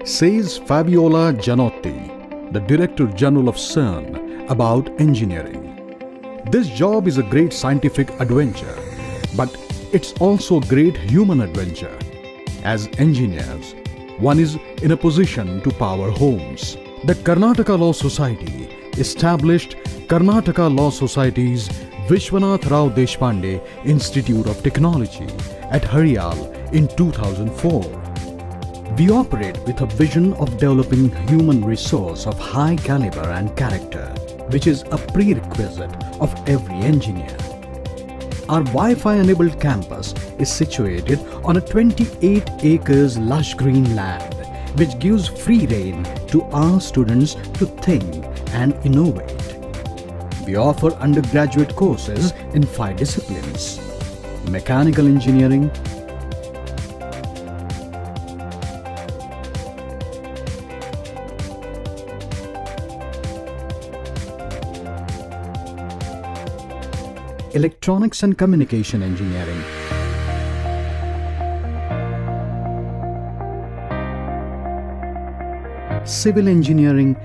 Says Fabiola Gianotti, the Director General of CERN, about engineering. This job is a great scientific adventure, but it's also a great human adventure. As engineers, one is in a position to power homes. The Karnataka Law Society established Karnataka Law Society's Vishwanath Rao Deshpande Institute of Technology at Hariyal in 2004. We operate with a vision of developing human resource of high caliber and character, which is a prerequisite of every engineer. Our Wi-Fi enabled campus is situated on a 28 acres lush green land, which gives free rein to our students to think and innovate. We offer undergraduate courses in 5 disciplines: mechanical engineering, electronics and communication engineering, civil engineering,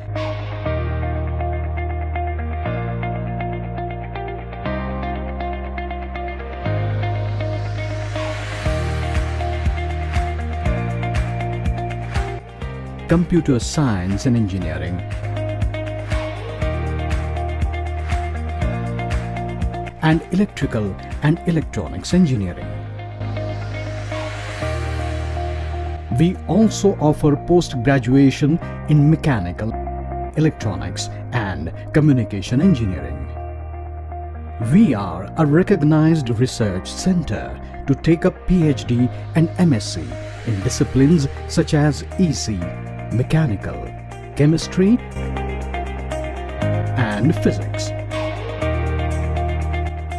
computer science and engineering, and electrical and electronics engineering. We also offer post-graduation in mechanical, electronics and communication engineering. We are a recognized research center to take up PhD and MSc in disciplines such as EC, mechanical, chemistry and physics,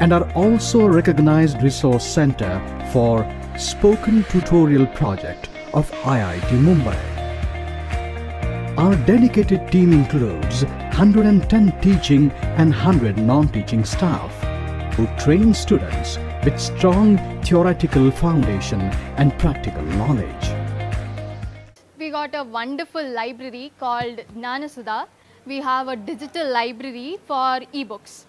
and are also a recognized resource center for Spoken Tutorial project of IIT Mumbai. Our dedicated team includes 110 teaching and 100 non-teaching staff who train students with strong theoretical foundation and practical knowledge. We got a wonderful library called Gnanasudha. We have a digital library for ebooks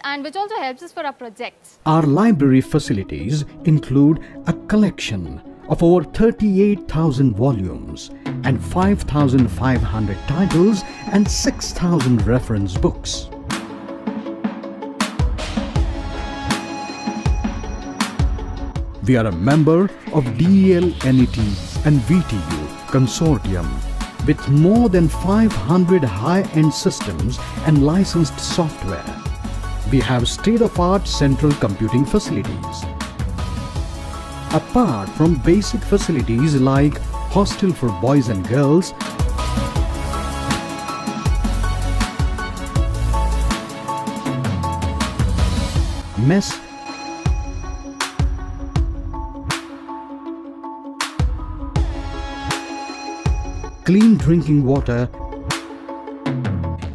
and which also helps us for our projects. Our library facilities include a collection of over 38,000 volumes and 5,500 titles and 6,000 reference books. We are a member of DEL, NET and VTU consortium with more than 500 high-end systems and licensed software. We have state-of-the-art central computing facilities. Apart from basic facilities like hostel for boys and girls, mess, clean drinking water,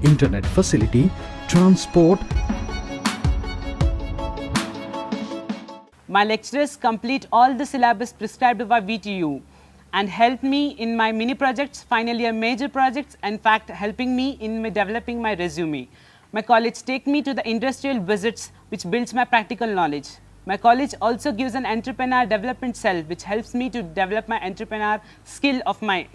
internet facility, transport. My lecturers complete all the syllabus prescribed by VTU and help me in my mini projects, final year major projects, in fact helping me in developing my resume. My college take me to the industrial visits which builds my practical knowledge. My college also gives an entrepreneur development cell which helps me to develop my entrepreneur skill of my.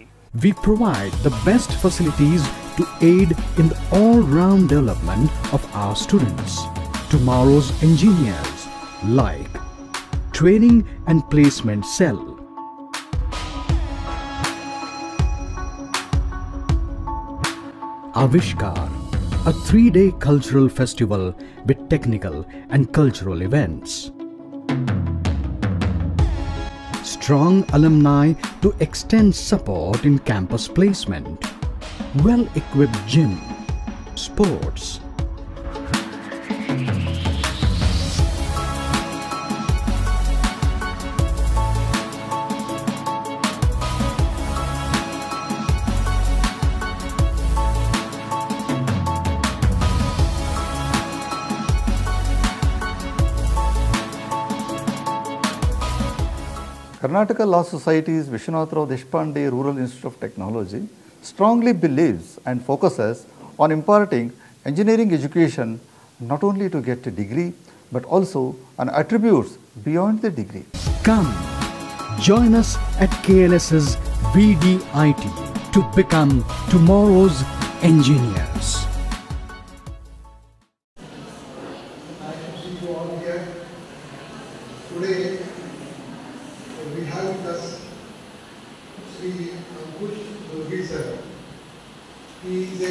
We provide the best facilities to aid in the all-round development of our students. Tomorrow's engineers like Training and Placement Cell, Avishkar, a 3-day cultural festival with technical and cultural events. Strong alumni to extend support in campus placement. Well-equipped gym, sports. Karnataka Law Society's Vishwanath Deshpande Rural Institute of Technology strongly believes and focuses on imparting engineering education not only to get a degree but also on attributes beyond the degree. Come, join us at KLS's VDIT to become tomorrow's engineers. I can see you all here. Today we have with us Sri Ankush Durgi sir. He is a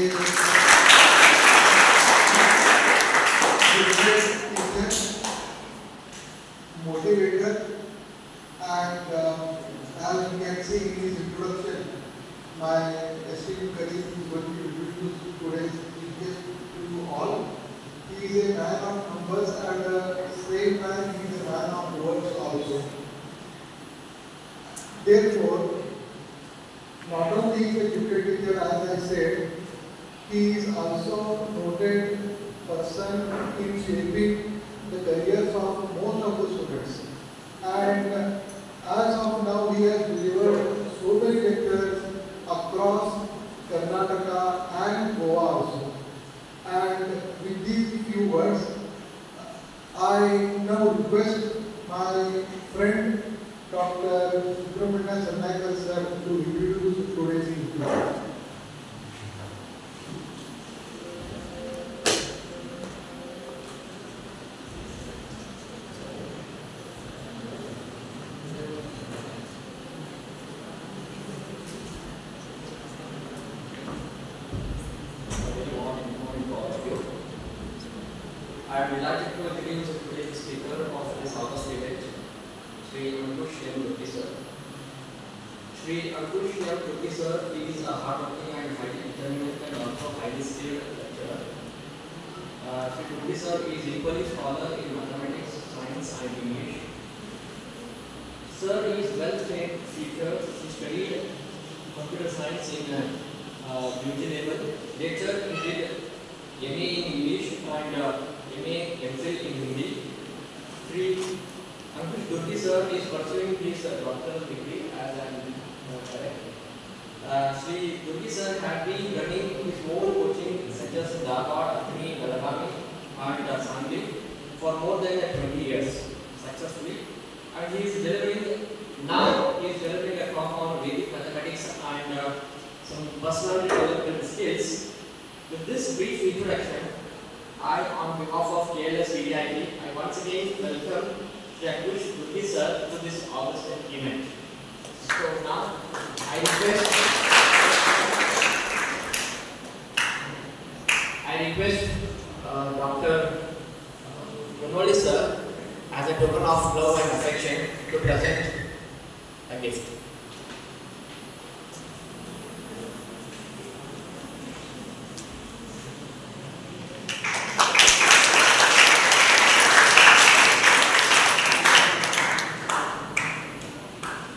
motivator, and as you can see in his introduction, my esteemed colleague is going to introduce today's speaker to you all. He is a man of numbers and at the same time he is a man of words also. Therefore, not only is a gifted teacher, as I said, he is also noted person in shaping the careers of most of the students. And as of now, he has delivered so many lectures across Karnataka and Goa also. And with these few words, I now request my friend Dr. Subramania Sarnaikar sir to introduce today's speaker. I am delighted to introduce today's speaker of this August event, Sri Ankush Durgi sir. Sri Ankush Durgi sir is a hardworking and highly determined and also highly skilled lecturer. Sri Durgi sir is equally scholar in mathematics, science and English. Sir is well-trained teacher. He studied computer science in UG level. Later he did MA in English and MA MPhil in Hindi. Sri Ankush Durgi sir is pursuing his doctoral degree as an correct. Sri Durgi sir had been running his own coaching centers in Dharwad, Athini, Belagavi and Sangli for more than 20 years successfully. And he is delivering a talk on Vedic mathematics and some personal development skills. With this brief introduction, I, on behalf of KLS VDIT, I once again welcome Sri Ankush Durgi sir to this August event. So now, I request Dr. Gunwali sir, as a token of love and affection, to present a gift.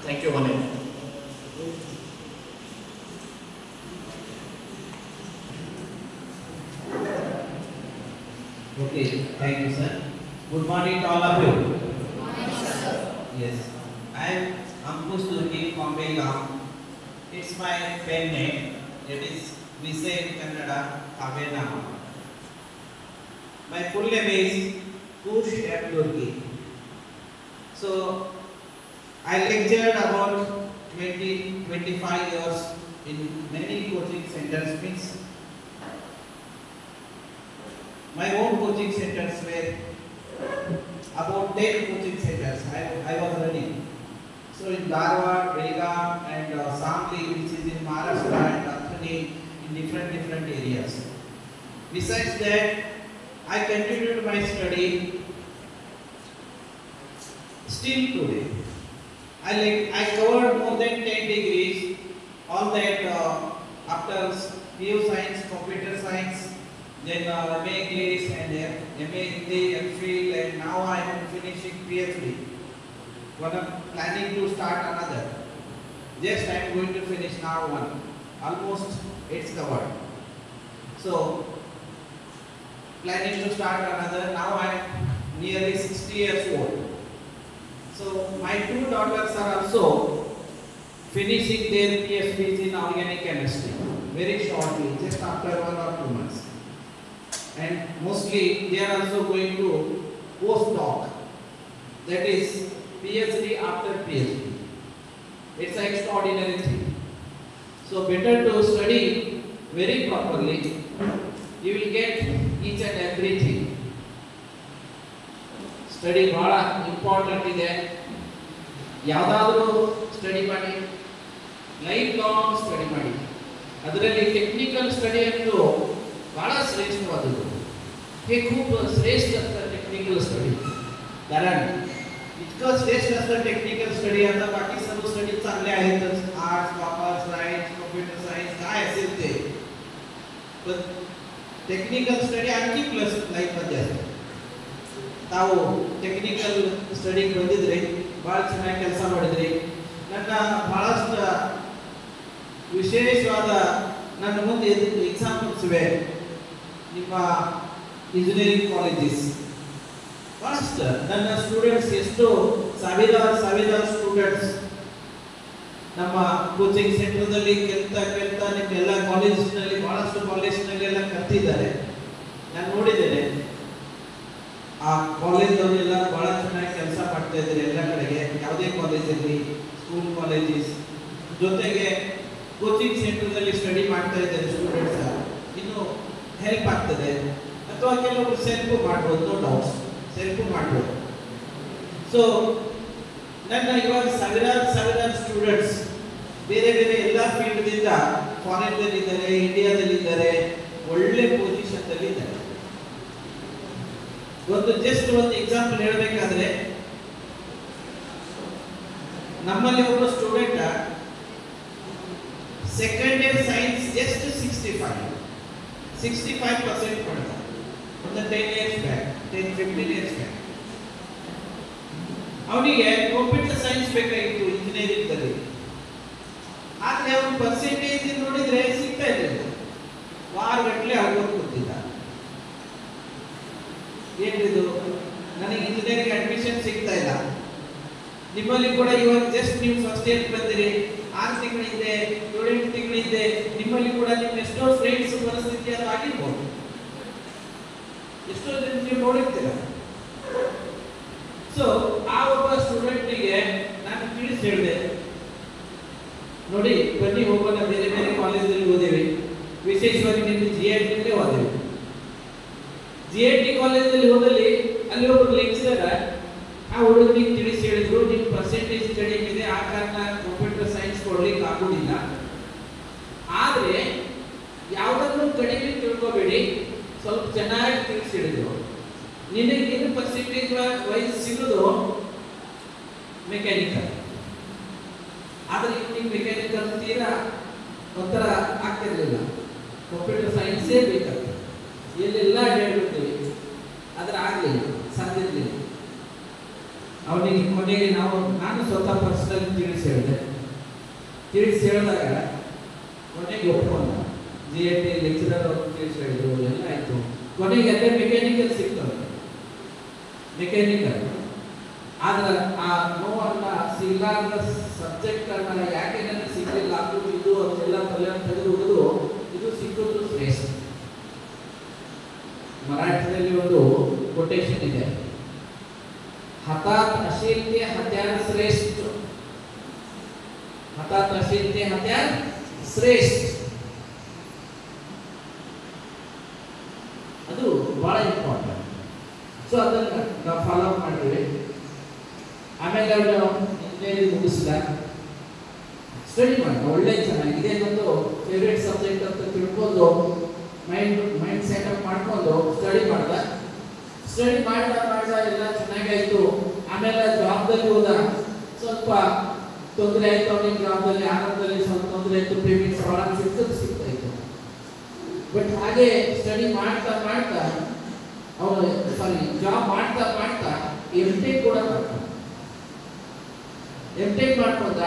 Thank you, Manu. Okay, thank you, sir. Good morning to all of you. Good morning, sir. Yes, I am Ankush Durgi from Belgaum. It's my pen name. It is we say in Kannada, Kavenama. My full name is Kush F. Durgi. So, I lectured about 25 years in many coaching centers. Means my own coaching centers were about 10 coaching centers I was running. So in Dharwad, Belgaum and Sangli, which is in Maharashtra, and Athani, in different areas. Besides that, I continued my study still today. I covered more than 10 degrees, all that after PU science, computer science, then MA English and MA Hindi, MPhil, and now I am finishing PhD. But I am planning to start another. Just I am going to finish now one. Almost it's covered. So, planning to start another. Now I am nearly 60 years old. So my two daughters are also finishing their PhDs in organic chemistry very shortly, just after 1 or 2 months. And mostly they are also going to postdoc, that is PhD after PhD. It's an extraordinary thing. So better to study very properly. You will get each and everything. Study ಬಹಳ important ಇದೆ. ಯಾವುದಾದ್ರೂ study ಮಾಡಿ, life long study ಮಾಡಿ. ಅದರಲ್ಲಿ technical study ಅಂತೂ ಬಹಳ ಶ್ರೇಷ್ಠವಾದದ್ದು. हे खूप श्रेष्ठ असतं टेक्निकल स्टडी. कारण इतकं श्रेष्ठ असतं टेक्निकल स्टडी. आता बाकी सर्व स्टडी चांगले आहेतच, arts, commerce, science, computer science काय असेल ते, पण टेक्निकल स्टडी आणखी प्लस लाईफमध्ये असतं. ತಾವು ಟೆಕ್ನಿಕಲ್ ಸ್ಟಡಿಗೆ ಬಂದಿದ್ರಿ, ಭಾಳ ಚೆನ್ನಾಗಿ ಕೆಲಸ ಮಾಡಿದ್ರಿ. ನನ್ನ ಬಹಳಷ್ಟು ವಿಶೇಷವಾದ ನನ್ನ ಮುಂದೆ ಎಕ್ಸಾಂಪಲ್ಸ್ ಇವೆ. ನಿಮ್ಮ ಇಂಜಿನಿಯರಿಂಗ್ ಕಾಲೇಜಸ್ ಬಹಳಷ್ಟು ನನ್ನ ಸ್ಟೂಡೆಂಟ್ಸ್, ಎಷ್ಟು ಸಾವಿರಾರು ಸ್ಟೂಡೆಂಟ್ಸ್ ನಮ್ಮ ಕೋಚಿಂಗ್ ಸೆಂಟರ್ದಲ್ಲಿ ಕೆಲ್ತಾ ನಿಮ್ಮೆಲ್ಲ ಕಾಲೇಜಿನಲ್ಲಿ, ಬಹಳಷ್ಟು ಕಾಲೇಜಿನಲ್ಲಿ ಎಲ್ಲ ಕಲ್ತಿದ್ದಾರೆ. ನಾನು ನೋಡಿದ್ದೇನೆ. ಆ ಕಾಲೇಜವರೆಲ್ಲ ಬಹಳ ಚೆನ್ನಾಗಿ ಕೆಲಸ ಮಾಡ್ತಾ ಇದ್ದಾರೆ ಎಲ್ಲ ಕಡೆಗೆ. ಯಾವುದೇ ಕಾಲೇಜ್ ಇರಲಿ, ಸ್ಕೂಲ್ ಕಾಲೇಜಸ್ ಜೊತೆಗೆ ಕೋಚಿಂಗ್ ಸೆಂಟರ್ದಲ್ಲಿ ಸ್ಟಡಿ ಮಾಡ್ತಾ ಇದ್ದಾರೆ ಸ್ಟೂಡೆಂಟ್ಸ್. ಇನ್ನು ಹೆಲ್ಪ್ ಆಗ್ತದೆ. ಅಥವಾ ಕೆಲವರು ಸೆಲ್ಫ್ ಮಾಡ್ಬೋದು, ನೋ ಡೌಟ್ಸ್, ಸೆಲ್ಫ್ ಮಾಡ್ಬೋದು. ಸೊ ನನ್ನ ಇವಾಗ ಸಾವಿರಾರು ಸ್ಟೂಡೆಂಟ್ಸ್ ಬೇರೆ ಬೇರೆ ಎಲ್ಲ ಫೀಲ್ಡ್ದಿಂದ ಫಾರಿನ್ದಲ್ಲಿದ್ದಾರೆ, ಇಂಡಿಯಾದಲ್ಲಿದ್ದಾರೆ, ಒಳ್ಳೆ ಪೊಸಿಷನ್ದಲ್ಲಿ ಇದ್ದಾರೆ. ಜಸ್ಟ್ ಒಂದು ಎಕ್ಸಾಂಪಲ್ ಹೇಳಬೇಕಾದ್ರೆ, ನಮ್ಮಲ್ಲಿ ಒಬ್ಬ student second year science just 65% ಪಡೆದ. ಒಂದು 10 years ಬ್ಯಾಕ್, 10-15 years ಬ್ಯಾಕ್. ಅವನಿಗೆ ಕಂಪ್ಯೂಟರ್ ಸೈನ್ಸ್ ಬೇಕಾಗಿತ್ತು ಇಂಜಿನಿಯರಿಂಗ್ ದಲ್ಲಿ. ಆದ್ರೆ ಅವನ ಪರ್ಸೆಂಟೇಜ್ ನೋಡಿದ್ರೆ ಸಿಗ್ತಾ ಇರಲಿಲ್ಲ. ವಾರಗಟ್ಟಲೆ ಆಗೋದು ಗೊತ್ತಿಲ್ಲ. ಏನಿದು, ನನಗೆ ಇಂಜಿನಿಯರಿಂಗ್ ಅಡ್ಮಿಷನ್ ಸಿಗ್ತಾ ಇಲ್ಲ. ನಿಮ್ಮಲ್ಲಿ ಕೂಡ ಇವಾಗ ಜಸ್ಟ್ ನೀವು ಫಸ್ಟ್ ಇಯರ್ ಬಂದಿರಿ, 6 ತಿಂಗಳಿಂದೆ 7-8 ತಿಂಗಳಿಂದೆ ನಿಮ್ಮಲ್ಲಿ ಕೂಡ ನಿಮ್ಮ ಎಷ್ಟೋ ಫ್ರೆಂಡ್ಸ್ ಪರಿಸ್ಥಿತಿ ಅದು ಆಗಿರ್ಬೋದು. ಎಷ್ಟೋ ಜನ ನೀವು ನೋಡಿರ್ತೀರ. ಸೊ ಆ ಒಬ್ಬ ಸ್ಟೂಡೆಂಟ್ಗೆ ನಾನು ತಿಳಿಸಿ ಹೇಳಿದೆ, ನೋಡಿ ಬನ್ನಿ ಹೋಗೋಣ, ಬೇರೆ ಬೇರೆ ಕಾಲೇಜಲ್ಲಿ ಓದಿವಿ, ವಿಶೇಷವಾಗಿ ನಿಮ್ದು GIT ಓದಿವಿ. GIT ಕಾಲೇಜಲ್ಲಿ ಹೋದಲ್ಲಿ ಅಲ್ಲಿ ಒಬ್ಬರು ಲೆಕ್ಚರರ್ ಆ ಹುಡುಗನಿಗೆ ತಿಳಿಸಿ ಹೇಳಿದ್ರು, ನಿಮ್ಮ ಪರ್ಸೆಂಟೇಜ್ ಕಡಿಮೆ ಇದೆ, ಆ ಕಾರಣ ಕಂಪ್ಯೂಟರ್ ಸೈನ್ಸ್ ಕೊಡ್ಲಿಕ್ಕೆ ಆಗುದಿಲ್ಲ. ಆದ್ರೆ ಯಾವುದನ್ನು ಕಡಿಮೆ ತಿಳ್ಕೊಬೇಡಿ, ಸ್ವಲ್ಪ ಚೆನ್ನಾಗಿ ತಿಳಿಸಿ ಹೇಳಿದ್ರು. ನಿನಗೆ ಪರ್ಸೆಂಟೇಜ್ ವೈಸ್ ಸಿಗೋದು ಮೆಕ್ಯಾನಿಕಲ್. ಆದ್ರೆ ನಿಮ್ಗೆ ಮೆಕ್ಯಾನಿಕಲ್ ತೀರಾ ಒಂಥರ ಆಗ್ತಿರ್ಲಿಲ್ಲ. ಕಂಪ್ಯೂಟರ್ ಸೈನ್ಸೇ ಬೇಕಾಗ್ತದೆ. ಎಲ್ಲೆಲ್ಲ ಹೇಳ್ಬಿಡ್ತೀವಿ, ಆದ್ರೆ ಆಗಲಿಲ್ಲ, ಸಾಧ್ಯ ಇರಲಿಲ್ಲ. ಅವನಿಗೆ ಕೊನೆಗೆ ನಾನು ಸ್ವತಃ ಪರ್ಸನಲ್ ತಿಳಿಸಿ ಹೇಳಿದಾಗ ಕೊನೆಗೆ ಒಪ್ಕೊಂಡ. GIT ಲೆಕ್ಚರರ್ ತಿಳಿಸಿ ಹೇಳಿದ್ರು, ಎಲ್ಲ ಆಯ್ತು. ಕೊನೆಗೆ ಅದೇ ಮೆಕ್ಯಾನಿಕಲ್ ಸಿಗ್ತದೆ, ಮೆಕ್ಯಾನಿಕಲ್. ಆದ್ರೆ ಆ ನೋವನ್ನ ಸಿಗ್ಲಾರ್ದ ಸಬ್ಜೆಕ್ಟ್ ಅನ್ನ ಯಾಕೆ ನನಗೆ ಸಿಗಲಿಲ್ಲ, ಅದು ಇದು ಅಂತೆಲ್ಲ ತಲೆ ತೆಗೆದುವುದು, ಇದು ಸಿಕ್ಕುವುದು ಶ್ರೇಷ್ಠ. मराठीದಲ್ಲಿ ಒಂದು कोटेशन ಇದೆ, हातात असेल ते हत्यार श्रेष्ठ, हातात असेल ते हत्यार श्रेष्ठ. ಅದು ಬಹಳ ಇಂಪಾರ್ಟೆಂಟ್. ಸೊ ಅದನ್ನ ನಾವು ಫಾಲೋ ಅಪ್ ಮಾಡಿದ್ವಿ. ಆಮೇಲೆ ಅವನು ಇಂಜಿನಿಯರಿಂಗ್ ಮುಗಿಸಿದ, ಸ್ಟಡಿ ಮಾಡಿ ಒಳ್ಳೆ ಚೆನ್ನಾಗಿದೆ. ನಂದು ಫೇವ್ರೇಟ್ ಸಬ್ಜೆಕ್ಟ್ ಅಂತ ತಿಳ್ಕೊಂಡು ಮೈಂಡ್ ಸೆಟಪ್ ಮಾಡ್ಕೊಂಡು ಸ್ಟಡಿ ಮಾಡ್ದ ಎಲ್ಲ ಚೆನ್ನಾಗಾಯ್ತು. ಆಮೇಲೆ ಜಾಬ್ದಲ್ಲಿ ಹೋದ, ಸ್ವಲ್ಪ ತೊಂದರೆ ಆಯ್ತು ಅವನಿಗೆ ಜಾಬ್ದಲ್ಲಿ, ಆರಂಭದಲ್ಲಿ ಸ್ವಲ್ಪ ತೊಂದರೆ ಆಯ್ತು, ಪೇಮೆಂಟ್ ಬಹಳ ಸಿಗ್ತಾ ಇತ್ತು. ಬಟ್ ಹಾಗೆ ಸ್ಟಡಿ ಮಾಡ್ತಾ ಅವನು ಜಾಬ್ ಮಾಡ್ತಾ MTech ಕೂಡ ಮಾಡ್ಕೊಂಡ.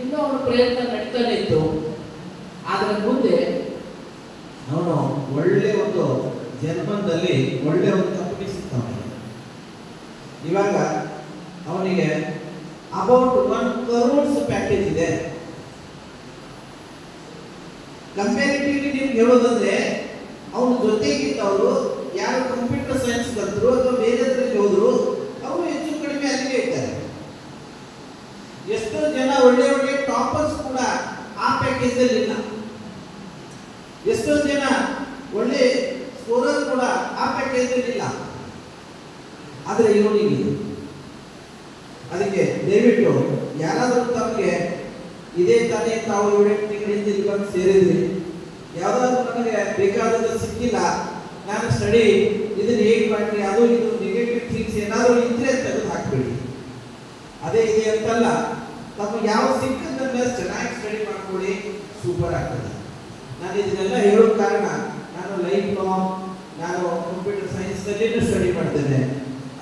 ಇನ್ನೂ ಅವನ ಪ್ರಯತ್ನ ನಡೀತಾನೆ ಇತ್ತು. ಆದ್ರೆ ಮುಂದೆ ಅವನು ಒಳ್ಳೆ ಒಂದು ಜರ್ಮನ್ದಲ್ಲಿ ಒಳ್ಳೆ ಒಂದು ಕಂಪನಿ ಸಿಗ್ತಾನೆ. ಇವಾಗ ಅವನಿಗೆ ಅಬೌಟ್ 1 crore ಪ್ಯಾಕೇಜ್ ಇದೆ. ಕಂಪ್ಯಾರಿಟಿವ್ಲಿ ನೀವು ಹೇಳೋದಂದ್ರೆ ಅವ್ರ ಜೊತೆಗಿದ್ದವರು ಯಾರು ಕಂಪ್ಯೂಟರ್ ಸೈನ್ಸ್ ಕಲಿತರು ಅಥವಾ ಬೇರೆದ್ರಲ್ಲಿ ಹೋದ್ರು ಅವರು ಹೆಚ್ಚು ಕಡಿಮೆ ಅಲ್ಲಿಗೆ ಇದ್ದಾರೆ. ಎಷ್ಟೋ ಜನ ಒಳ್ಳೆ ಒಳ್ಳೆ ಟಾಪರ್ಸ್ ಕೂಡ ಆ ಪ್ಯಾಕೇಜ್ ಅಲ್ಲಿ ಇಲ್ಲ. ಎಷ್ಟೋ ಜನ ಒಳ್ಳೆ ಸ್ಕೋರರ್ ಕೂಡ ಆ ಪ್ಯಾಕೇಜ್ ಅಲ್ಲಿ ಇಲ್ಲ. ಆದರೆ ಇವನಿಗೆ ಅದಕ್ಕೆ ದಯವಿಟ್ಟು ಯಾರಾದರೂ ತಮಗೆ ಇದೇ ತಾನೇ ತಾವು 7 ತಿಂಗಳಿಂದ ಇಲ್ಲಿ ಬಂದು ಸೇರಿದ್ರಿ, ಯಾವುದಾದ್ರೂ ನನಗೆ ಬೇಕಾದದ್ದು ಸಿಕ್ಕಿಲ್ಲ, ನಾನು ಸ್ಟಡಿ ಇದನ್ನು ಹೇಗೆ ಮಾಡ್ತೀನಿ, ಅದು ಇದು ನೆಗೆಟಿವ್ ಥಿಂಗ್ಸ್ ಏನಾದರೂ ಇದ್ರೆ ತೆಗೆದು ಹಾಕ್ಬೇಡಿ. ಅದೇ ಇದೆ ಅಂತಲ್ಲ, ತಮಗೆ ಯಾವ ಸಿಕ್ಕದನ್ನ ಚೆನ್ನಾಗಿ ಸ್ಟಡಿ ಮಾಡ್ಕೊಳ್ಳಿ, ಸೂಪರ್ ಆಗ್ತದೆ. ನಾನು ಇದನ್ನೆಲ್ಲ ಹೇಳೋ ಕಾರಣ ನಾನು ಲೈಫ್ ಲಾಂಗ್ ನಾನು ಕಂಪ್ಯೂಟರ್ ಸೈನ್ಸ್ದಲ್ಲಿನೂ ಸ್ಟಡಿ ಮಾಡಿದ್ದೇನೆ,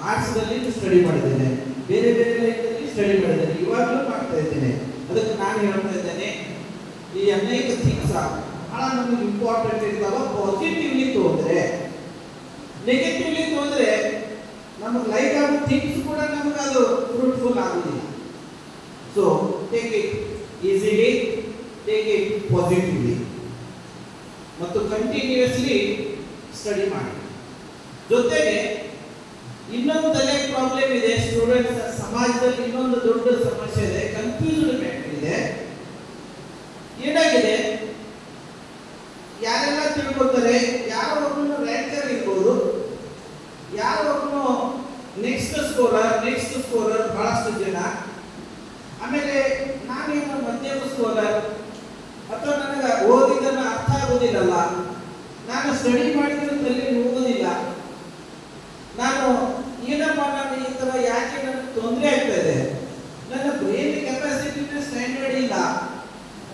ಆರ್ಟ್ಸ್ದಲ್ಲಿನೂ ಸ್ಟಡಿ ಮಾಡಿದ್ದೇನೆ, ಬೇರೆ ಬೇರೆ ಲೈಫಲ್ಲಿ ಸ್ಟಡಿ ಮಾಡಿದ್ದೇನೆ, ಇವಾಗಲೂ ಮಾಡ್ತಾ ಇದ್ದೇನೆ. ಅದಕ್ಕೆ ನಾನು ಹೇಳ್ತಾ ಇದ್ದೇನೆ, ಈ ಅನೇಕ ಥಿಂಗ್ಸ್ ಬಹಳ ನಮಗೆ ಇಂಪಾರ್ಟೆಂಟ್ ಇರ್ತಾವ. ಪಾಸಿಟಿವ್ಲಿ ತೊಂದರೆ, ನೆಗೆಟಿವ್ಲಿ ತೊಂದರೆ ನಮಗೆ ಲೈಕ್ ಆಗೋ ಥಿಂಗ್ಸ್ ಕೂಡ ನಮಗೆ ಅದು ಫ್ರೂಟ್ಫುಲ್ ಆಗುದಿಲ್ಲ. So take it easily, take it positively ಮತ್ತು ಕಂಟಿನ್ಯೂಸ್ಲಿ ಸ್ಟಡಿ ಮಾಡಿ. ಜೊತೆಗೆ ಇನ್ನೊಂದು ತಲೆ ಪ್ರಾಬ್ಲಮ್ ಇದೆ ಸ್ಟೂಡೆಂಟ್ಸ್, ಸಮಾಜದಲ್ಲಿ ಇನ್ನೊಂದು ದೊಡ್ಡ ಸಮಸ್ಯೆ ಇದೆ, ಕನ್ಫ್ಯೂಸ್ಡ್ ಮ್ಯಾಟರ್ ಇದೆ. ಏನಾಗಿದೆ, ಯಾರೆಲ್ಲ ತಿಳ್ಕೊತಾರೆ, ಯಾರೋ ಒಬ್ಬನು ರ್ಯಾಂಕರ್ ಇರ್ಬೋದು, ಯಾರೋ ಒಬ್ಬನು ನೆಕ್ಸ್ಟ್ ಸ್ಕೋರರ್ ಬಹಳಷ್ಟು ಜನ. ಆಮೇಲೆ ನಾನೇನು ಮಧ್ಯಮ ಸ್ಕೋರರ್, ಅಥವಾ ನನಗೆ ಓದಿದ್ದನ್ನು ಅರ್ಥ ಆಗೋದಿಲ್ಲಲ್ಲ, ನಾನು ಸ್ಟಡಿ ಮಾಡಿದ್ರೆ ತಲೆ ಹೋಗೋದಿಲ್ಲ, ನಾನು ಏನಪ್ಪ ನಾನು ಈ ಥರ ಯಾಕೆ ನನಗೆ ತೊಂದರೆ ಆಗ್ತಾ ಇದೆ, ನನ್ನ ಬ್ರೈನ್ ಕೆಪಾಸಿಟಿನ ಸ್ಟ್ಯಾಂಡರ್ಡ್ ಇಲ್ಲ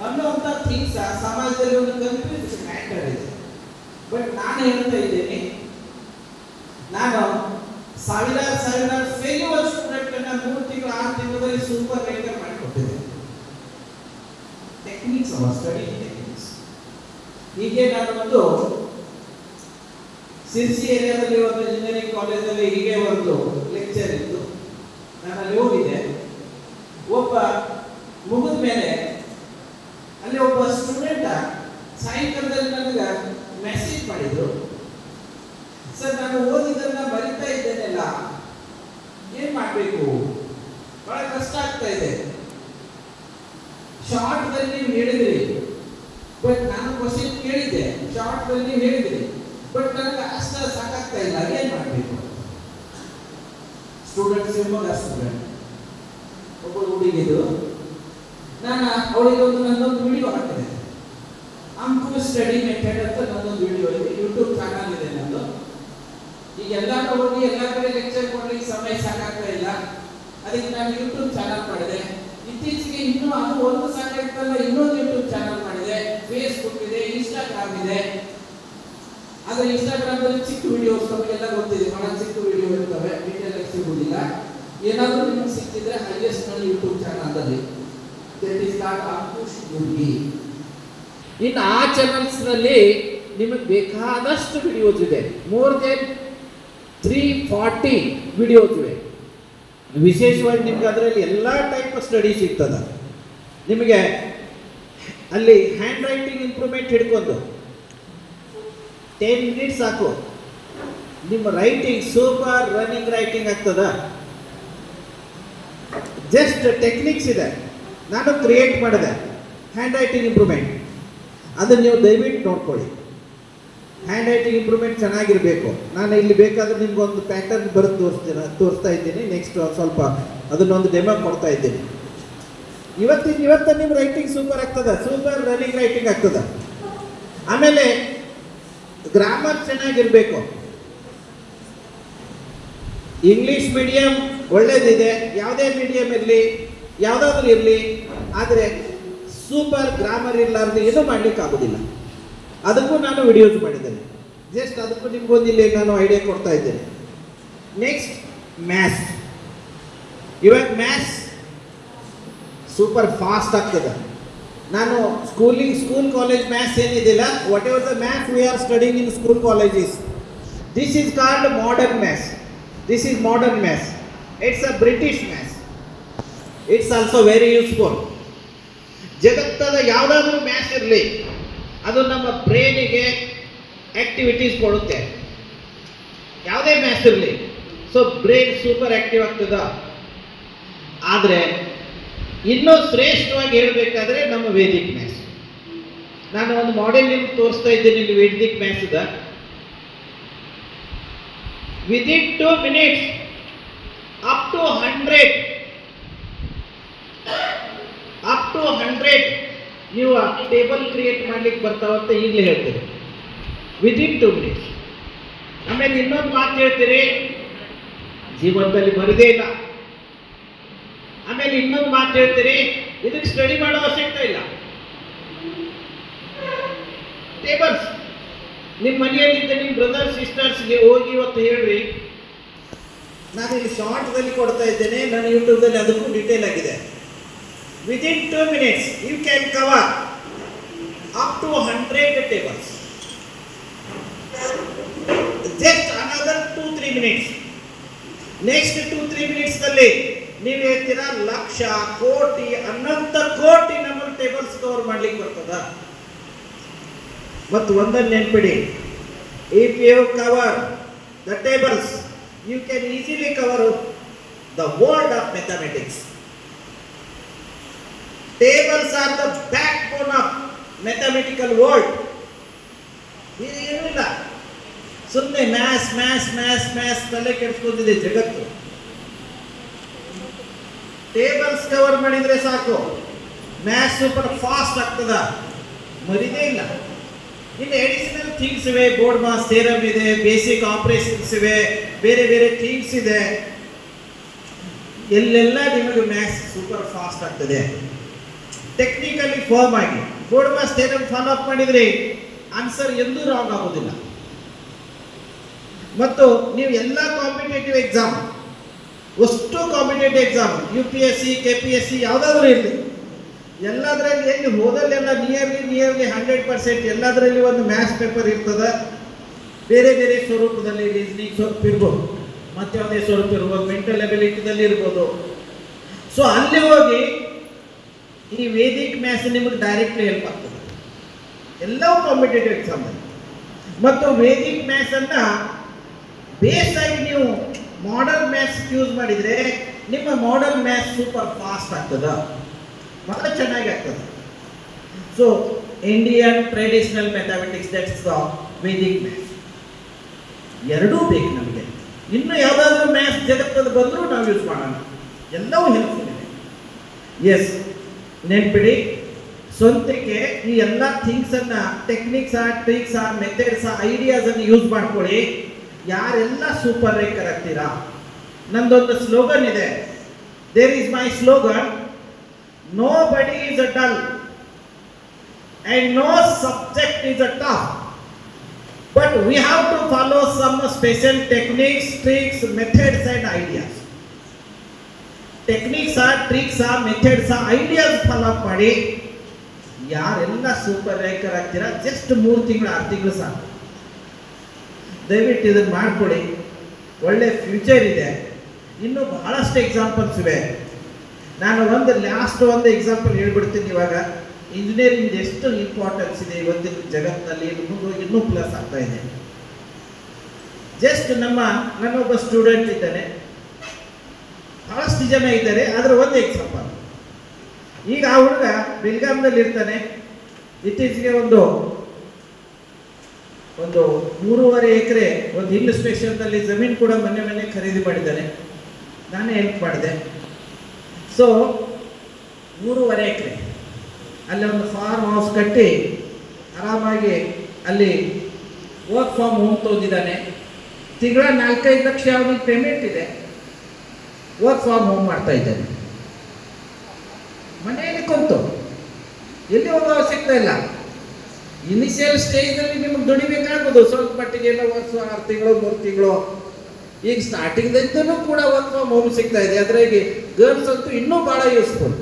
ಅನ್ನೋಂಥ ಥಿಂಗ್ಸ್ ಸಮಾಜದಲ್ಲಿ ಒಂದು ಕನ್ಫ್ಯೂಸ್ ಮ್ಯಾಟರ್ ಇದೆ. ಬಟ್ ನಾನು ಹೇಳ್ತಾ ಇದ್ದೇನೆ, ನಾನು ಸಾವಿರಾರು ಫೇಲ್ಯೂರ್ ಸ್ಟೂಡೆಂಟ್ ಅನ್ನ 3 ತಿಂಗಳು 6 ತಿಂಗಳಲ್ಲಿ ಸೂಪರ್ ರೈಟರ್ ಮಾಡಿಕೊಟ್ಟಿದ್ದೆ. Techniques study techniques. ಹೀಗೆ ನಾನು ಒಂದು ಸಿರ್ಸಿ ಏರಿಯಾದಲ್ಲಿ ಒಂದು ಇಂಜಿನಿಯರಿಂಗ್ ಕಾಲೇಜಲ್ಲಿ ಹೀಗೆ ಒಂದು ಲೆಕ್ಚರ್ ಇತ್ತು, ನಾನು ಅಲ್ಲಿ ಹೋಗಿದ್ದೆ. ಒಬ್ಬ ಮುಗಿದ ಮೇಲೆ ಅಲ್ಲಿ ಒಬ್ಬ ಸ್ಟೂಡೆಂಟ್ ಸಾಯಂಕಾಲದಲ್ಲಿ ನನಗೆ ಮೆಸೇಜ್ ಮಾಡಿದ್ರು, ಸರ್ ನಾನು ಓದಿದ್ದನ್ನ ಬರಿತಾ ಇದ್ದೇನೆಲ್ಲ, ಏನ್ ಮಾಡಬೇಕು, ಬಹಳ ಕಷ್ಟ ಆಗ್ತಾ ಇದೆ. ಶಾರ್ಟ್ದಲ್ಲಿ ನೀವು ಹೇಳಿದ್ರಿ, ಬಟ್ ನಾನು ಕ್ವಶನ್ ಕೇಳಿದ್ದೆ, ಶಾರ್ಟ್ದಲ್ಲಿ ನೀವು ಹೇಳಿದ್ರಿ, ಬಟ್ ನನಗೆ ಅಷ್ಟ ಸಾಕಾಗ್ತಾ ಇಲ್ಲ, ಏನ್ ಮಾಡಬೇಕು. ಸ್ಟೂಡೆಂಟ್ಸ್ ಸ್ಟೂಡೆಂಟ್ ಒಬ್ಬ ಹುಡುಗಿದು, ನಾನು ಅವಳಿಗೆ ನನ್ನೊಂದು ವಿಡಿಯೋ ಹಾಕಿದೆ, ಅಂಕು ಸ್ಟಡಿ ಮೆಥಡ್ ಅಂತ ನನ್ನೊಂದು ವಿಡಿಯೋ ಇದೆ, ಯೂಟ್ಯೂಬ್ ಚಾನಲ್ ಇದೆ ನಂದು. ಈಗ ಎಲ್ಲ ಹೋಗಿ ಎಲ್ಲ ಕಡೆ ಲೆಕ್ಚರ್ ಕೊಡ್ಲಿಕ್ಕೆ ಸಮಯ ಸಾಕಾಗ್ತಾ ಇಲ್ಲ, ಅದಕ್ಕೆ ನಾನು ಯೂಟ್ಯೂಬ್ ಚಾನಲ್ ಮಾಡಿದೆ. ಇತ್ತೀಚೆಗೆ ಇನ್ನೂ ಅದು ಒಂದು ಸಾಕಾಗ್ತಲ್ಲ, ಇನ್ನೊಂದು ಯೂಟ್ಯೂಬ್ ಚಾನಲ್ ಮಾಡಿದೆ, ಫೇಸ್ಬುಕ್ ಇದೆ, ಇನ್ಸ್ಟಾಗ್ರಾಮ್ ಇದೆ. ಆದ್ರೆ ಇನ್ಸ್ಟಾಗ್ರಾಮಲ್ಲಿ ಚಿಕ್ಕ ವಿಡಿಯೋಸ್ ನಮಗೆಲ್ಲ ಗೊತ್ತಿದೆ, ಬಹಳ ಚಿಕ್ಕ ವಿಡಿಯೋ ಇರ್ತವೆ, ಡೀಟೇಲ್ ಆಗಿ ಸಿಗುವುದಿಲ್ಲ. ಏನಾದರೂ ನಿಮಗೆ ಸಿಕ್ಕಿದ್ರೆ ಹೈಯೆಸ್ಟ್ ನಲ್ಲಿ YouTube channel that is called Ankush Gurgi. ಇನ್ನು ಆ ಚಾನಲ್ಸ್ ನಲ್ಲಿ ನಿಮಗೆ ಬೇಕಾದಷ್ಟು ವಿಡಿಯೋಸ್ ಇದೆ, ಮೋರ್ ದೆನ್ 340 ವಿಡಿಯೋಸ್ ಇವೆ. ವಿಶೇಷವಾಗಿ ನಿಮ್ಗೆ ಅದರಲ್ಲಿ ಎಲ್ಲ ಟೈಪ್ ಆಫ್ ಸ್ಟಡಿ ಸಿಗ್ತದೆ. ನಿಮಗೆ ಅಲ್ಲಿ ಹ್ಯಾಂಡ್ ರೈಟಿಂಗ್ ಇಂಪ್ರೂವ್ಮೆಂಟ್ ಹಿಡ್ಕೊಂಡು 10 ಮಿನಿಟ್ಸ್ ಸಾಕು, ನಿಮ್ಮ ರೈಟಿಂಗ್ ಸೂಪರ್ ರನ್ನಿಂಗ್ ರೈಟಿಂಗ್ ಆಗ್ತದ. ಜಸ್ಟ್ ಟೆಕ್ನಿಕ್ಸ್ ಇದೆ, ನಾನು ಕ್ರಿಯೇಟ್ ಮಾಡಿದೆ ಹ್ಯಾಂಡ್ ರೈಟಿಂಗ್ ಇಂಪ್ರೂವ್ಮೆಂಟ್, ಅದನ್ನು ನೀವು ದಯವಿಟ್ಟು ನೋಡ್ಕೊಳ್ಳಿ. ಹ್ಯಾಂಡ್ ರೈಟಿಂಗ್ ಇಂಪ್ರೂವ್ಮೆಂಟ್ ಚೆನ್ನಾಗಿರಬೇಕು. ನಾನು ಇಲ್ಲಿ ಬೇಕಾದ್ರೆ ನಿಮ್ಗೊಂದು ಪ್ಯಾಟರ್ನ್ ಬರೆದು ತೋರಿಸ್ತಾ ಇದ್ದೀನಿ. ನೆಕ್ಸ್ಟ್ ಸ್ವಲ್ಪ ಅದನ್ನೊಂದು ಡೆಮೋ ಕೊಡ್ತಾ ಇದ್ದೀನಿ. ಇವತ್ತು ನಿಮ್ಮ ರೈಟಿಂಗ್ ಸೂಪರ್ ಆಗ್ತದೆ, ಸೂಪರ್ ರನ್ನಿಂಗ್ ರೈಟಿಂಗ್ ಆಗ್ತದೆ. ಆಮೇಲೆ ಗ್ರಾಮರ್ ಚೆನ್ನಾಗಿರಬೇಕು. ಇಂಗ್ಲಿಷ್ ಮೀಡಿಯಂ ಒಳ್ಳೇದಿದೆ, ಯಾವುದೇ ಮೀಡಿಯಂ ಇರಲಿ, ಯಾವುದಾದ್ರೂ ಇರಲಿ, ಆದರೆ ಸೂಪರ್ ಗ್ರಾಮರ್ ಇರಲಾರ್ದು ಏನೂ ಮಾಡ್ಲಿಕ್ಕೆ ಆಗೋದಿಲ್ಲ. ಅದಕ್ಕೂ ನಾನು ವಿಡಿಯೋಸ್ ಮಾಡಿದ್ದೇನೆ, ಜಸ್ಟ್ ಅದಕ್ಕೂ ನಿಮ್ಗೊಂದು ಇಲ್ಲಿ ನಾನು ಐಡಿಯಾ ಕೊಡ್ತಾ ಇದ್ದೇನೆ. Next maths. ಇವಾಗ ಮ್ಯಾಥ್ಸ್ ಸೂಪರ್ ಫಾಸ್ಟ್ ಆಗ್ತದೆ. ನಾನು ಸ್ಕೂಲ್ ಕಾಲೇಜ್ ಮ್ಯಾಥ್ಸ್ ಏನಿದಿಲ್ಲ, whatever the maths we are studying in school colleges, this is called modern maths. This is modern maths. It's a British maths. It's also very useful. ಜಗತ್ತದ ಯಾವುದಾದ್ರೂ maths ಇರಲಿ, ಅದು ನಮ್ಮ ಬ್ರೈನಿಗೆ activities ಕೊಡುತ್ತೆ. ಯಾವುದೇ maths ಇರಲಿ, so brain super active ಆಗ್ತದ. ಆದರೆ ಇನ್ನೂ ಶ್ರೇಷ್ಠವಾಗಿ ಹೇಳಬೇಕಾದ್ರೆ ನಮ್ಮ ವೇದಿಕ್ ಮ್ಯಾಥ್ಸ್. ನಾನು ಒಂದು ಮಾಡೆಲ್ ನಿಮ್ಗೆ ತೋರಿಸ್ತಾ ಇದ್ದೀನಿ ಇಲ್ಲಿ Vedic maths. Within 2 minutes up to 100 ನೀವು ಟೇಬಲ್ ಕ್ರಿಯೇಟ್ ಮಾಡ್ಲಿಕ್ಕೆ ಬರ್ತಾವಂತ ಈಗಲೇ ಹೇಳ್ತೀರಿ, ವಿದಿನ್ 2 minutes. ಆಮೇಲೆ ಇನ್ನೊಂದು ಮಾತು ಹೇಳ್ತೀರಿ, ಜೀವನದಲ್ಲಿ ಬರದೇ ಇಲ್ಲ. ಆಮೇಲೆ ಇನ್ನೊಂದು ಮಾತು ಹೇಳ್ತೀರಿ, ಇದಕ್ಕೆ ಸ್ಟಡಿ ಮಾಡೋ ಅವಶ್ಯಕತೆ ಇಲ್ಲ. ಟೇಬಲ್ಸ್ ನಿಮ್ಮ ಮನೆಯಲ್ಲಿದ್ದ ನಿಮ್ಮ ಬ್ರದರ್ ಸಿಸ್ಟರ್ಸ್ಗೆ ಹೋಗಿ ಇವತ್ತು ಹೇಳ್ರಿ, ನಾನು ಇಲ್ಲಿ ಶಾರ್ಟ್ದಲ್ಲಿ ಕೊಡ್ತಾ ಇದ್ದೇನೆ, ನಾನು ಯೂಟ್ಯೂಬ್ದಲ್ಲಿ ಅದಕ್ಕೂ ಡೀಟೇಲ್ ಆಗಿದೆ. Within 2 minutes you can cover up to 100 tables. Just another 2-3 minutes. Next 2-3 minutes ನಲ್ಲಿ ನೀವು ಹೇಳ್ತೀರಾ ಲಕ್ಷ, ಕೋಟಿ, ಅನಂತ ಕೋಟಿ ನಮ್ಮಲ್ಲಿ ಟೇಬಲ್ಸ್ ಕವರ್ ಮಾಡ್ಲಿಕ್ಕೆ ಬರ್ತದ. ಮತ್ತು ಒಂದನ್ನು ನೆನ್ಪಿಡಿ, if you cover the tables you can easily cover the world of mathematics. Tables are the backbone of mathematical world. ಏನಿಲ್ಲ, ಸುಮ್ಮನೆ ಮ್ಯಾಥ್ಸ್ ಮ್ಯಾಥ್ಸ್ ಮ್ಯಾಥ್ಸ್ ಮ್ಯಾಥ್ಸ್ ತಲೆ ಕೆಡಿಸ್ಕೊಂಡಿದೆ ಜಗತ್ತು. ಟೇಬಲ್ಸ್ ಕವರ್ ಮಾಡಿದ್ರೆ ಸಾಕು, ಮ್ಯಾಥ್ಸ್ ಸೂಪರ್ ಫಾಸ್ಟ್ ಆಗ್ತದ, ಮರಿದೇ ಇಲ್ಲ. ಇನ್ನು ಎಡಿಷನಲ್ ಥಿಂಗ್ಸ್ ಇವೆ, ಬೋರ್ಡ್ ಮಾಸ್ ಥಿಯರಮ್ ಇದೆ, ಬೇಸಿಕ್ ಆಪರೇಷನ್ಸ್ ಇವೆ, ಬೇರೆ ಬೇರೆ ಥಿಂಗ್ಸ್ ಇದೆ. ಎಲ್ಲೆಲ್ಲ ನಿಮಗೆ ಮ್ಯಾಥ್ಸ್ ಸೂಪರ್ ಫಾಸ್ಟ್ ಆಗ್ತದೆ. ಟೆಕ್ನಿಕಲಿ ಫಾರ್ಮ್ ಆಗಿ ಬೋರ್ಡ್ ಮಾಸ್ ಥಿಯರಮ್ ಫಾಲೋ ಅಪ್ ಮಾಡಿದ್ರೆ ಆನ್ಸರ್ ಎಂದೂ ರಾಂಗ್ ಆಗೋದಿಲ್ಲ. ಮತ್ತು ನೀವು ಎಲ್ಲ ಕಾಂಪಿಟೇಟಿವ್ ಎಕ್ಸಾಮ್, ಅಷ್ಟು ಕಾಂಪಿಟೇಟಿವ್ ಎಕ್ಸಾಮ್, UPSC, KPSC ಯಾವುದಾದ್ರೂ ಇರಲಿ, ಎಲ್ಲದರಲ್ಲಿ ಎಲ್ಲಿ ಹೋದಲ್ಲೆಲ್ಲ ನಿಯರ್ಲಿ 100% ಎಲ್ಲದರಲ್ಲಿ ಒಂದು ಮ್ಯಾಥ್ಸ್ ಪೇಪರ್ ಇರ್ತದೆ. ಬೇರೆ ಬೇರೆ ಸ್ವರೂಪದಲ್ಲಿ, ರೀಸನಿಂಗ್ ಸ್ವರೂಪ ಇರ್ಬೋದು, ಮತ್ತೆ ಯಾವುದೇ ಸ್ವರೂಪ ಇರ್ಬೋದು, ಮೆಂಟಲ್ ಎಬಿಲಿಟಿದಲ್ಲಿ ಇರ್ಬೋದು. ಸೊ ಅಲ್ಲಿ ಹೋಗಿ ಈ ವೇದಿಕ್ ಮ್ಯಾಥ್ಸ್ ನಿಮಗೆ ಡೈರೆಕ್ಟ್ಲಿ ಹೆಲ್ಪ್ ಆಗ್ತದೆ ಎಲ್ಲವೂ ಕಾಂಪಿಟೇಟಿವ್ ಎಕ್ಸಾಮಲ್ಲಿ. ಮತ್ತು ವೇದಿಕ್ ಮ್ಯಾಥ್ಸನ್ನು ಬೇಸ್ ಆಗಿ ನೀವು ಮಾಡರ್ನ್ ಮ್ಯಾಥ್ಸ್ ಯೂಸ್ ಮಾಡಿದರೆ ನಿಮ್ಮ ಮಾಡರ್ನ್ ಮ್ಯಾಥ್ಸ್ ಸೂಪರ್ ಫಾಸ್ಟ್ ಆಗ್ತದೆ, ಬಹಳ ಚೆನ್ನಾಗಿ ಆಗ್ತದೆ. So Indian traditional mathematics, that's the Vedic maths. ಎರಡೂ ಬೇಕು ನಮಗೆ. ಇನ್ನು ಯಾವುದಾದ್ರೂ ಮ್ಯಾಥ್ಸ್ ಜಗತ್ತಲ್ಲಿ ಬಂದರೂ ನಾವು ಯೂಸ್ ಮಾಡೋಣ, ಎಲ್ಲವೂ ಹೆಲ್ಪ್ಫುಲ್ ಇದೆ. ಎಸ್, ನೆನ್ಪಿಡಿ, ಸ್ವಂತಕ್ಕೆ ಈ ಎಲ್ಲ ಥಿಂಗ್ಸನ್ನು, ಟೆಕ್ನಿಕ್ಸಾ, ಟ್ರಿಕ್ಸಾ, ಮೆಥಡ್ಸಾ, ಐಡಿಯಾಸನ್ನು ಯೂಸ್ ಮಾಡ್ಕೊಳ್ಳಿ. ಯಾರೆಲ್ಲ ಸೂಪರ್ ರ್ಯಾಂಕರ್ ಆಗ್ತೀರಾ. ನಂದೊಂದು ಸ್ಲೋಗನ್ ಇದೆ, there is my slogan, nobody is a dull and no subject is a tough, but we have to follow some special techniques, tricks, methods and ideas. Techniques are, tricks are, methods are, ideas follow ಮಾಡಿ ಯಾರೆಲ್ಲ super ranker ಆಗ್ತೀರಾ. Just 3 ತಿಂಗಳು 6 ತಿಂಗಳು ಸಾಕು. ದಯವಿಟ್ಟು ಇದನ್ನು ಮಾಡಿಕೊಡಿ, ಒಳ್ಳೆ ಫ್ಯೂಚರ್ ಇದೆ. ಇನ್ನೂ ಬಹಳಷ್ಟು ಎಕ್ಸಾಂಪಲ್ಸ್ ಇವೆ. ನಾನು ಲಾಸ್ಟ್ ಒಂದು ಎಕ್ಸಾಂಪಲ್ ಹೇಳ್ಬಿಡ್ತೀನಿ. ಇವಾಗ ಇಂಜಿನಿಯರಿಂಗ್ ಎಷ್ಟು ಇಂಪಾರ್ಟೆನ್ಸ್ ಇದೆ ಇವತ್ತಿನ ಜಗತ್ತಿನಲ್ಲಿ, ಇನ್ನೂ ಪ್ಲಸ್ ಆಗ್ತಾ ಇದೆ. ಜಸ್ಟ್ ನನ್ನೊಬ್ಬ ಸ್ಟೂಡೆಂಟ್ ಇದ್ದಾನೆ, ಬಹಳಷ್ಟು ಜನ ಇದ್ದಾರೆ, ಆದರೆ ಒಂದು ಎಕ್ಸಾಂಪಲ್. ಈಗ ಆ ಹುಡುಗ ಬೆಲ್ಗಾಮ್ನಲ್ಲಿ ಇರ್ತಾನೆ. ಇತ್ತೀಚೆಗೆ ಒಂದು 3.5 ಎಕರೆ ಒಂದು ಹಿಲ್ ಸ್ಟೇಷನ್ನಲ್ಲಿ ಜಮೀನು ಕೂಡ ಮನೆ ಖರೀದಿ ಮಾಡಿದ್ದಾನೆ. ನಾನೇ ಹೆಲ್ಪ್ ಮಾಡಿದೆ. ಸೊ 3.5 ಎಕರೆ ಅಲ್ಲಿ ಒಂದು ಫಾರ್ಮ್ ಹೌಸ್ ಕಟ್ಟಿ ಆರಾಮಾಗಿ ಅಲ್ಲಿ ವರ್ಕ್ ಫ್ರಮ್ ಹೋಮ್ ತೊಗೊಂಡಿದ್ದಾನೆ. ತಿಂಗಳ 4-5 ಲಕ್ಷ ಅವನಿಗೆ ಪೇಮೆಂಟ್ ಇದೆ. ವರ್ಕ್ ಫ್ರಮ್ ಹೋಮ್ ಮಾಡ್ತಾ ಇದ್ದಾನೆ, ಮನೆಯಲ್ಲಿ ಕುಂತು, ಎಲ್ಲಿ ಹೋಗೋ ಅವಶ್ಯಕತೆ ಇಲ್ಲ. ಇನಿಷಿಯಲ್ ಸ್ಟೇಜ್ನಲ್ಲಿ ನಿಮಗೆ ದುಡಿಬೇಕಾಗ್ಬೋದು ಸ್ವಲ್ಪ ಮಟ್ಟಿಗೆ, ಎಲ್ಲ 6 ತಿಂಗಳು 3 ತಿಂಗಳು. ಈಗ ಸ್ಟಾರ್ಟಿಂಗ್ದಂತೂ ಕೂಡ ವರ್ಕ್ ಫ್ರಮ್ ಹೋಮ್ ಸಿಗ್ತಾ ಇದೆ. ಅದ್ರಾಗೆ ಗರ್ಲ್ಸ್ ಅಂತೂ ಇನ್ನೂ ಭಾಳ ಯೂಸ್ಫುಲ್.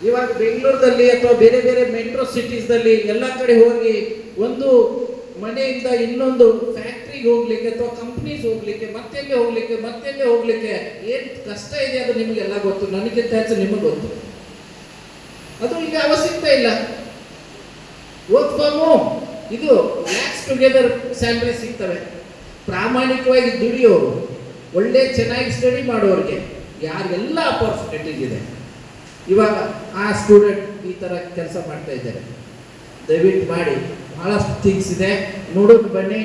ಇವಾಗ ಬೆಂಗಳೂರಲ್ಲಿ ಅಥವಾ ಬೇರೆ ಬೇರೆ ಮೆಟ್ರೋ ಸಿಟೀಸ್ದಲ್ಲಿ ಎಲ್ಲ ಕಡೆ ಹೋಗಿ ಒಂದು ಮನೆಯಿಂದ ಇನ್ನೊಂದು ಫ್ಯಾಕ್ಟ್ರಿ ಫ್ಯಾಕ್ಟ್ರಿಗೆ ಹೋಗ್ಲಿಕ್ಕೆ ಅಥವಾ ಕಂಪ್ನೀಸ್ ಹೋಗ್ಲಿಕ್ಕೆ ಮತ್ತೆಲ್ಲೇ ಹೋಗ್ಲಿಕ್ಕೆ ಏನು ಕಷ್ಟ ಇದೆ ಅದು ನಿಮಗೆಲ್ಲ ಗೊತ್ತು, ನನಗಿಂತ ಹೆಚ್ಚು ನಿಮಗೆ ಗೊತ್ತು. ಅದು ಈಗ ಅವಶ್ಯಕತೆ ಇಲ್ಲ. ವರ್ಕ್ ಫ್ರಮ್ ಹೋಮ್ ಇದು ಲ್ಯಾಕ್ಸ್ ಟುಗೆದರ್ ಸ್ಯಾಲ್ರಿ ಸಿಗ್ತವೆ. ಪ್ರಾಮಾಣಿಕವಾಗಿ ದುಡಿಯೋರು, ಒಳ್ಳೆ ಚೆನ್ನಾಗಿ ಸ್ಟಡಿ ಮಾಡೋರಿಗೆ ಯಾರಿಗೆಲ್ಲ ಅಪರ್ಚುನಿಟೀಸ್ ಇದೆ. ಇವಾಗ ಆ ಸ್ಟೂಡೆಂಟ್ ಈ ಥರ ಕೆಲಸ ಮಾಡ್ತಾ ಇದ್ದಾರೆ, ದಯವಿಟ್ಟು ಮಾಡಿ. ಬಹಳಷ್ಟು ಥಿಂಗ್ಸ್ ಇದೆ, ನೋಡೋಕೆ ಬನ್ನಿ.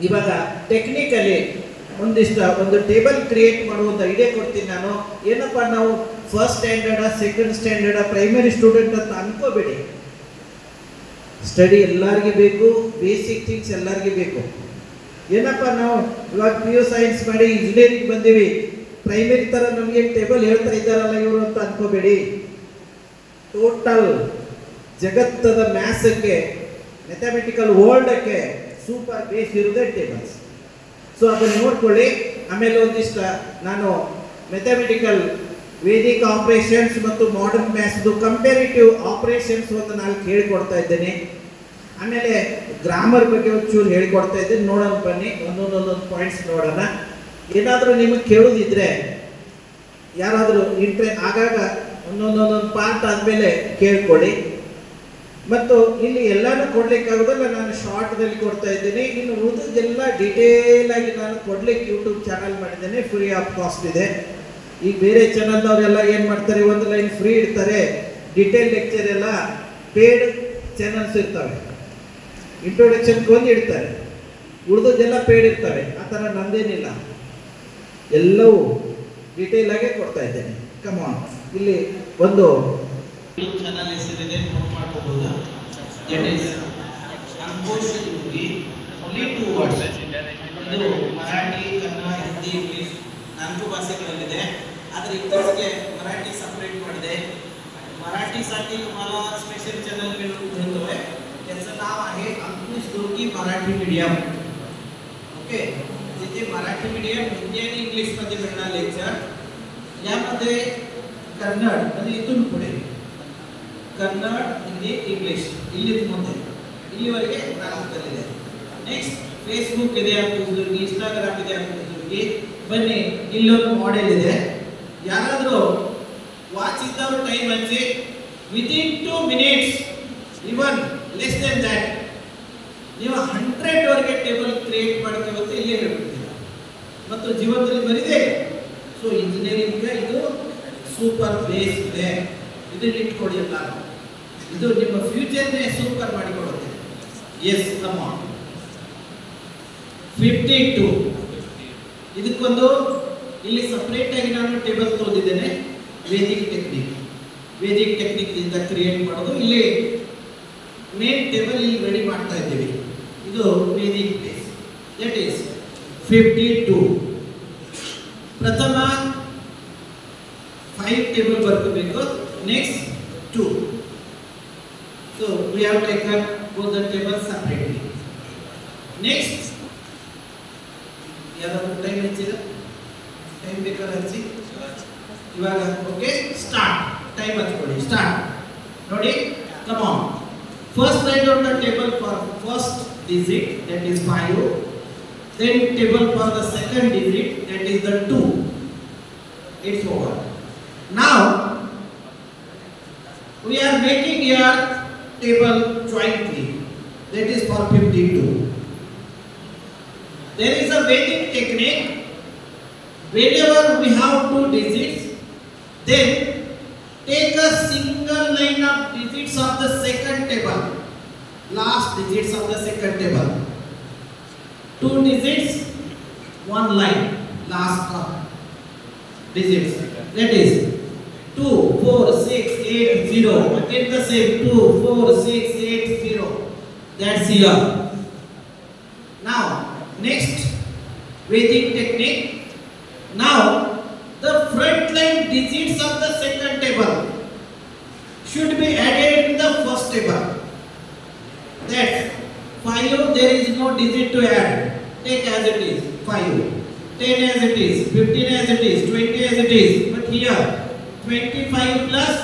ಇವಾಗ ಟೆಕ್ನಿಕಲಿ ಒಂದು ಟೇಬಲ್ ಕ್ರಿಯೇಟ್ ಮಾಡುವಂಥ ಐಡಿಯಾ ಕೊಡ್ತೀನಿ ನಾನು. ಏನಪ್ಪ, ನಾವು ಫಸ್ಟ್ ಸ್ಟ್ಯಾಂಡರ್ಡ, ಸೆಕೆಂಡ್ ಸ್ಟ್ಯಾಂಡರ್ಡ, ಪ್ರೈಮರಿ ಸ್ಟೂಡೆಂಟ್ ಅಂತ ಅನ್ಕೋಬೇಡಿ. ಸ್ಟಡಿ ಎಲ್ಲರಿಗೂ ಬೇಕು, ಬೇಸಿಕ್ ಥಿಂಗ್ಸ್ ಎಲ್ಲರಿಗೂ ಬೇಕು. ಏನಪ್ಪ, ನಾವು ಇವಾಗ PU ಸೈನ್ಸ್ ಮಾಡಿ ಇಂಜಿನಿಯರಿಂಗ್ ಬಂದೀವಿ, ಪ್ರೈಮರಿ ಥರ ನಮಗೆ ಟೇಬಲ್ ಹೇಳ್ತಾ ಇದ್ದಾರಲ್ಲ ಇವರು ಅಂತ ಅನ್ಕೋಬೇಡಿ. ಟೋಟಲ್ ಜಗತ್ತದ ಮ್ಯಾಥ್ಸಕ್ಕೆ, ಮ್ಯಾಥಮೆಟಿಕಲ್ ವರ್ಲ್ಡಕ್ಕೆ ಸೂಪರ್ ಬೇಸ್ ಇರೋದೇ ಟೇಬಲ್ಸ್. ಸೊ ಅದನ್ನು ನೋಡ್ಕೊಳ್ಳಿ. ಆಮೇಲೆ ಒಂದಿಷ್ಟು ನಾನು ಮ್ಯಾಥಮೆಟಿಕಲ್ ವೇದಿಕ್ ಆಪರೇಷನ್ಸ್ ಮತ್ತು ಮಾಡರ್ನ್ ಮ್ಯಾಥ್ಸ್ದು ಕಂಪೇರಿಟಿವ್ ಆಪರೇಷನ್ಸ್ ಒಂದು ನಾನು ಹೇಳ್ಕೊಡ್ತಾ ಇದ್ದೇನೆ. ಆಮೇಲೆ ಗ್ರಾಮರ್ ಬಗ್ಗೆ ಒಂಚೂರು ಹೇಳ್ಕೊಡ್ತಾ ಇದ್ದೇನೆ. ನೋಡೋಣ ಬನ್ನಿ, ಒಂದೊಂದು ಪಾಯಿಂಟ್ಸ್ ನೋಡೋಣ. ಏನಾದರೂ ನಿಮಗೆ ಕೇಳೋದಿದ್ರೆ ಯಾರಾದರೂ ಆಗಾಗ ಒಂದೊಂದು ಪಾರ್ಟ್ ಆದಮೇಲೆ ಕೇಳ್ಕೊಳ್ಳಿ. ಮತ್ತು ಇಲ್ಲಿ ಎಲ್ಲನೂ ಕೊಡ್ಲಿಕ್ಕಾಗೋದಿಲ್ಲ, ನಾನು ಶಾರ್ಟ್ದಲ್ಲಿ ಕೊಡ್ತಾ ಇದ್ದೀನಿ. ಇನ್ನು ಉಳಿದೆಲ್ಲ ಡಿಟೇಲ್ ಆಗಿ ನಾನು ಕೊಡ್ಲಿಕ್ಕೆ ಯೂಟ್ಯೂಬ್ ಚಾನಲ್ ಮಾಡಿದ್ದೇನೆ, ಫ್ರೀ ಆಫ್ ಕಾಸ್ಟ್ ಇದೆ. ಈಗ ಬೇರೆ ಚಾನಲ್ದವರೆಲ್ಲ ಏನು ಮಾಡ್ತಾರೆ, ಒಂದು ಲೈನ್ ಫ್ರೀ ಇಡ್ತಾರೆ, ಡಿಟೇಲ್ ಲೆಕ್ಚರ್ ಎಲ್ಲ ಪೇಡ್ ಚಾನಲ್ಸ್ ಇರ್ತವೆ. ಇಂಟ್ರೊಡಕ್ಷನ್ಗೆ ಒಂದು ಇಡ್ತಾರೆ, ಉಳಿದೆಲ್ಲ ಪೇಡ್ ಇರ್ತವೆ. ಆ ಥರ ನಂದೇನಿಲ್ಲ, ಎಲ್ಲವೂ ಡಿಟೇಲ್ ಆಗೇ ಕೊಡ್ತಾ ಇದ್ದೇನೆ. ಕಮಾನ್, ಇಲ್ಲಿ ಒಂದು ಚಾನಲ್ ಹೆಸರಿದೆ, ನೋಟ್ ಮಾಡ್ಕೋಬಹುದು. That is Ankush Turki, only 2 words. ಇದು ಮರಾಠಿ, ಕನ್ನಡ, ಹಿಂದಿ, ಇಂಗ್ಲಿಷ್ 4 ಭಾಷೆಗಳಲ್ಲಿದೆ. ಆದರೆ ಇತ್ತೀಚೆಗೆ ಮರಾಠಿ ಸಪರೇಟ್ ಮಾಡಿದೆ. मराठीसाठी तुम्हाला स्पेशल चॅनल मिळतोय. त्याचं नाव आहे अंकुश तुर्की मराठी मीडियम. ओके, जिथे मराठी मीडियम हिंदी आणि इंग्लिश मध्ये मिळणार लेक्चर. यामध्ये कन्नड म्हणजे इथून पुढे कन्नड, हिंदी, इंग्लिश ಇಲ್ಲಿವರೆಗೆ ನಾನು ಕಲಿತಿದೆ. ನೆಕ್ಸ್ಟ್ ಫೇಸ್ಬುಕ್ ಇದೆ ಅಂಕುಶ್ ತುರ್ಕಿ, ಇನ್ಸ್ಟಾಗ್ರಾಮ್ ಇದೆ ಅಂಕುಶ್ ತುರ್ಕಿ. ಬನ್ನಿ, ಇಲ್ಲೊಂದು ಮಾಡೆಲ್ ಇದೆ. ಯಾರಾದರೂ ವಾಚ್ ಇದ್ದವರು ಟೈಮ್ ಹಂಚಿ, within 2 minutes, even less than that, ನೀವು 100 ವರೆಗೆ ಟೇಬಲ್ ಕ್ರಿಯೇಟ್ ಮಾಡ್ತೀವಂತ ಇಲ್ಲೇ ಹೇಳ್ಬಿಡ್ತೀರಾ ಮತ್ತು ಜೀವನದಲ್ಲಿ ಬರಿದೆ. ಸೊ ಇಂಜಿನಿಯರಿಂಗ್ಗೆ ಇದು ಸೂಪರ್ ಬೇಸ್ ಇದೆ. ಇದನ್ನ ಇಟ್ಕೊಳ್ಳಿ ಎಲ್ಲ, ಇದು ನಿಮ್ಮ ಫ್ಯೂಚರ್ನೇ ಸೂಪರ್ ಮಾಡಿಕೊಡುತ್ತೆ. Yes, come on. 52 ಇದಕ್ಕೊಂದು ಇಲ್ಲಿ ಸಪರೇಟ್ ಆಗಿ ನಾನು ಟೇಬಲ್ ತೋರಿಸಿದ್ದೇನೆ. ವೇದಿಕ್ ಟೆಕ್ನಿಕ್ ಇಂದ ಕ್ರಿಯೇಟ್ ಮಾಡೋದು. ಇಲ್ಲಿ ಮೇನ್ ಟೇಬಲ್ ಇಲ್ಲಿ ರೆಡಿ ಮಾಡ್ತಾ ಇದ್ದೀವಿ. ಇದು ವೇದಿಕ್ ಬೇಸ್. That is 52. ಪ್ರಥಮ 5 table ಬರ್ಕೋಬೇಕು. Next 2. So we have taken both the tables separately. Next, ಯಾರಾದರೂ ಟೈಮ್ ಹೆಚ್ಚಿದೆ? ಟೈಮ್ ಬೇಕಾದ್ರೆ ಹಚ್ಚಿ. ಇವಾಗ ಓಕೆ, ಸ್ಟಾರ್ಟ್. ಟೈಮ್ ಹಚ್ಕೊಳ್ಳಿ, ಸ್ಟಾರ್ಟ್. ನೋಡಿ, come on. First write on the table for first digit, that is 5. Then table for the second digit, that is the 2. It's over. Now we are making here table jointly, that is for 52. There is a Vedic technique. Whenever we have 2 digits, then take a single line of digits of the second table, last digits of the second table. 2 digits, 1 line, last digits. That is 2, 4, 6, 8, 0. Again the same, 2, 4, 6, 8, 0. That's here. Now, next Vedic technique. Now, the front line digits of the second table should be added in the first table. That's 5, there is no digit to add. Take as it is, 5. 10 as it is, 15 as it is, 20 as it is. But here, 25 plus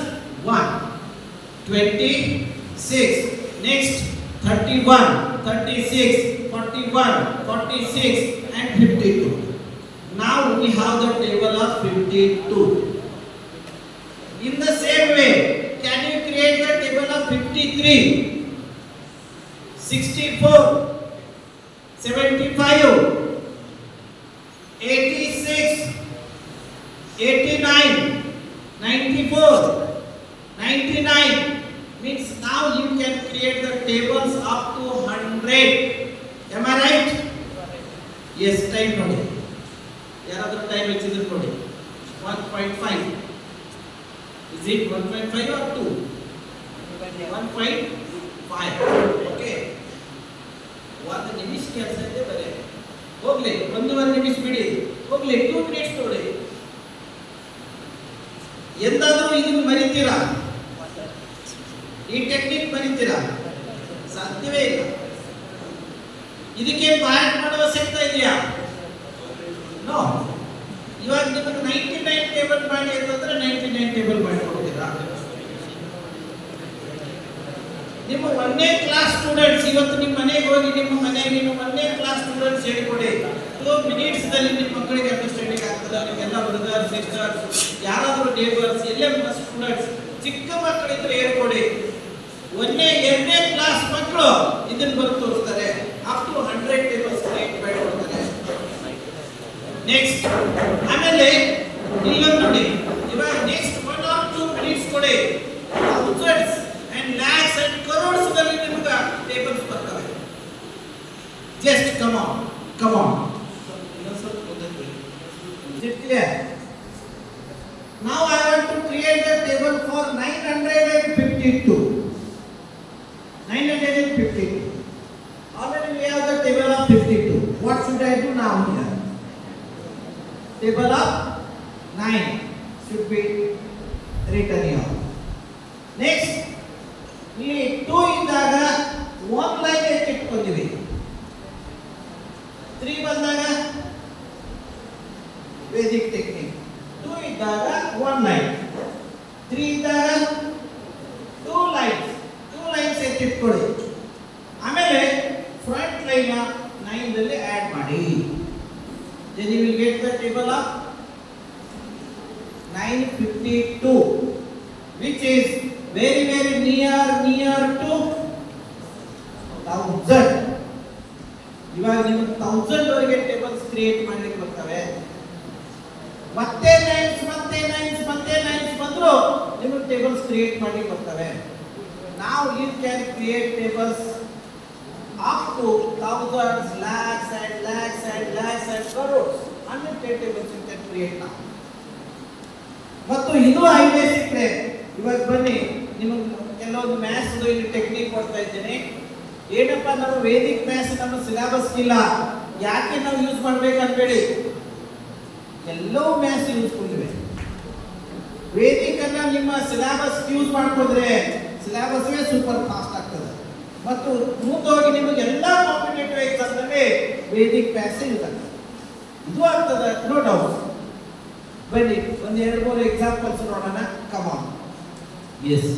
1, 26. Next, 31, 36, 41, 46 and 52. Now we have the table of 52. In the same way, can you create the table of 53, 64, 75, 86, 89, 94, 99? Means now you can create the tables up to 100. Am I right? Yes, time nodi. Yaradru time vechidru nodi. 1.5. Is it 1.5 or 2? 1.5. Okay. 1 ನಿಮಿಷ ಕೆಲಸ ಇದೆ ಬರೆ. ಹೋಗ್ಲಿ 1 ನಿಮಿಷ ಬಿಡಿ. ಹೋಗ್ಲಿ 2 minutes ನೋಡಿ. ಎಂದಾದರೂ ಇದನ್ನು ಮರಿತೀರಾ? ಈ ಟೆಕ್ನಿಕ್ ಮರಿತೀರಾ? ಸಾಧ್ಯವೇ ಇಲ್ಲ. ಇದಕ್ಕೆ ಪಾಯಿಂಟ್ ಮಾಡುವ ಅವಶ್ಯಕತೆ ಇದೆಯಾ? ನೋ. ಇವಾಗ ನಿಮಗೆ 99 ಟೇಬಲ್ ಮಾಡಿ ಅಂತಂದ್ರೆ 99 ಟೇಬಲ್ ಮಾಡಿ ಕೊಡ್ತೀರಾ? ನಿಮ್ಮ 1ನೇ ಕ್ಲಾಸ್ ಸ್ಟೂಡೆಂಟ್ಸ್ ಇವತ್ತು ನಿಮ್ಮ ಮನೆಗೆ ಹೋಗಿ ನಿಮ್ಮ ಮನೆಯಲ್ಲಿ 1ನೇ ಕ್ಲಾಸ್ ಸ್ಟೂಡೆಂಟ್ಸ್ ಹೇಳಿಕೊಡಿ. 2 minutes ದಲ್ಲಿ ನಿಮ್ಮ ಮಕ್ಕಳಿಗೆ ಅಂಡರ್ಸ್ಟ್ಯಾಂಡಿಂಗ್ ಆಗ್ತದೆ. ನಿಮಗೆಲ್ಲ ಬ್ರದರ್ಸ್ ಸಿಸ್ಟರ್ಸ್ ಯಾರಾದರೂ ನೇಬರ್ಸ್ ಎಲ್ಲ ಸ್ಟೂಡೆಂಟ್ಸ್ ಚಿಕ್ಕ ಮಕ್ಕಳಿದ್ರೆ ಹೇಳ್ಕೊಡಿ. 1ನೇ 2ನೇ ಕ್ಲಾಸ್ ಮಕ್ಕಳು ಇದನ್ನ ಬರೆದು ತೋರಿಸ್ತಾರೆ. ಅಪ್ ಟು 100 ಟೇಬಲ್ಸ್ ಕ್ರಿಯೇಟ್ ಮಾಡಿ ಕೊಡ್ತಾರೆ. ನೆಕ್ಸ್ಟ್ ಆಮೇಲೆ ಇಲ್ಲೊಂದು ನೋಡಿ. ಇವಾಗ ನೆಕ್ಸ್ಟ್ 1 or 2 minutes ಕೊಡಿ. Thousands and lakhs and crores ದಲ್ಲಿ ನಿಮಗೆ ಟೇಬಲ್ಸ್ ಬರ್ತವೆ. Just come on. Is it clear? Now I want to create the table for 952. 952. Already we have the table of 52. What should I do now here? Table of 9 should be written here. Next, ಇಲ್ಲಿ 2 ಇದ್ದಾಗ 1 line ಇಟ್ಕೊಂಡಿವಿ. 3 ಬಂದಾಗ Vedic technique. 2 ಇದ್ದಾಗ 1 line. 3 ಇದ್ದಾಗ 2 lines. 2 lines ಎತ್ತಿಟ್ಕೊಳ್ಳಿ. ಆಮೇಲೆ front line 9 ದಲ್ಲಿ add ಮಾಡಿ. then you will get the table of 952, which is very near to 1000. ಇವಾಗ ನಿಮಗೆ 1000 ವರೆಗೆ ಟೇಬಲ್ಸ್ ಕ್ರಿಯೇಟ್ ಮಾಡಲಿಕ್ಕೆ ಬರ್ತವೆ. ಮತ್ತೆ ಲೈನ್ಸ್ ಬಂದ್ರು ನಿಮಗೆ ಟೇಬಲ್ಸ್ ಕ್ರಿಯೇಟ್ ಮಾಡಲಿಕ್ಕೆ ಬರ್ತವೆ. Now you can create tables up to thousands, lakhs and crores. 100 tables you can create now. ಮತ್ತು ಇದು ಐಡಿಯಾ ಸಿಕ್ಕರೆ ಇವಾಗ ಬನ್ನಿ ನಿಮಗೆ ಕೆಲವೊಂದು ಮ್ಯಾಥ್ಸ್ ಇಲ್ಲಿ ಟೆಕ್ನಿಕ್ ಕೊಡ್ತಾ ಇದ್ದೇನೆ. ಏನಪ್ಪ ನಾವು ವೇದಿಕ್ ಮ್ಯಾಥ್ಸ್ ನಮ್ಮ ಸಿಲೆಬಸ್ ಇಲ್ಲ, ಯಾಕೆ ನಾವು ಯೂಸ್ ಮಾಡ್ಬೇಕು ಅನ್ಬೇಡಿ. ಎಲ್ಲವೂ ಮ್ಯಾಥ್ಸ್ ಯೂಸ್ ಮಾಡ್ತೀವಿ. ವೇದಿಕ್ ಅನ್ನ ನಿಮ್ಮ ಸಿಲೆಬಸ್ ಯೂಸ್ ಮಾಡ್ಕೊಂಡ್ರೆ ಸಿಲೆಬಸ್ ಸೂಪರ್ ಫಾಸ್ಟ್ ಆಗ್ತದೆ. ಮತ್ತು ಮುಂದೋಗಿ ನಿಮಗೆ ಎಲ್ಲ ಕಾಂಪಿಟೇಟಿವ್ ಎಕ್ಸಾಮ್ ನಲ್ಲಿ ವೇದಿಕ್ ಮ್ಯಾಥ್ಸ್ ಇರ್ತದೆ. ಇದು ಆಗ್ತದೆ, ನೋ ಡೌಟ್. ಬನ್ನಿ ಒಂದು 2-3 ಎಕ್ಸಾಂಪಲ್ಸ್ ನೋಡೋಣ. Come on. ಎಸ್